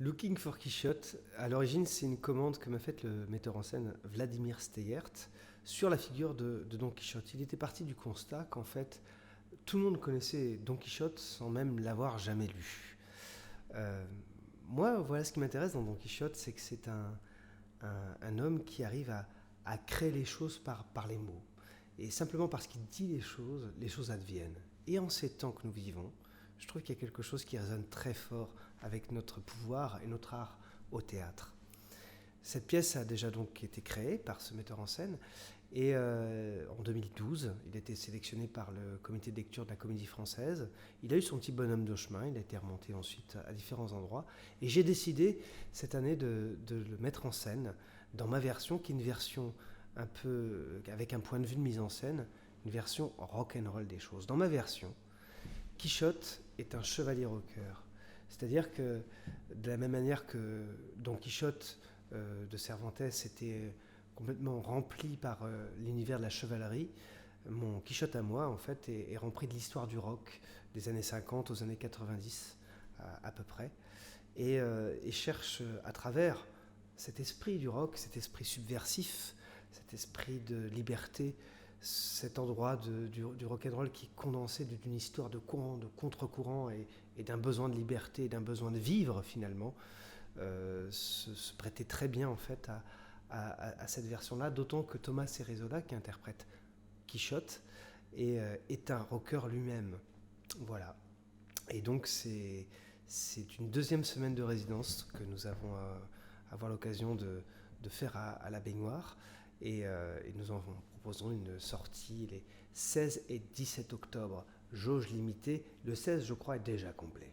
Looking for Quichotte, à l'origine, c'est une commande que m'a faite le metteur en scène Vladimir Steyert sur la figure de Don Quichotte. Il était parti du constat qu'en fait, tout le monde connaissait Don Quichotte sans même l'avoir jamais lu. Euh, Moi, voilà ce qui m'intéresse dans Don Quichotte, c'est que c'est un homme qui arrive à créer les choses par les mots. Et simplement parce qu'il dit les choses adviennent. Et en ces temps que nous vivons, je trouve qu'il y a quelque chose qui résonne très fort avec notre pouvoir et notre art au théâtre. Cette pièce a déjà donc été créée par ce metteur en scène et en 2012, il a été sélectionné par le comité de lecture de la Comédie Française. Il a eu son petit bonhomme de chemin, il a été remonté ensuite à différents endroits et j'ai décidé cette année de le mettre en scène dans ma version qui est une version un peu avec un point de vue de mise en scène, une version rock and roll des choses. Dans ma version, Quichotte est un chevalier rocker. C'est-à-dire que de la même manière que Don Quichotte de Cervantes était complètement rempli par l'univers de la chevalerie, mon Quichotte à moi, en fait, est rempli de l'histoire du rock des années 50 aux années 90 à peu près, et cherche à travers cet esprit du rock, cet esprit subversif, cet esprit de liberté, cet endroit du rock'n'roll qui est condensé d'une histoire de courant, de contre-courant et d'un besoin de liberté, d'un besoin de vivre finalement, se prêtait très bien en fait à cette version-là, d'autant que Thomas Cerezola, qui interprète Quichotte, est un rocker lui-même. Voilà. Et donc c'est une deuxième semaine de résidence que nous avons avoir l'occasion de faire à la baignoire. Et nous en proposons une sortie les 16 et 17 octobre. Jauge limitée. Le 16, je crois, est déjà complet.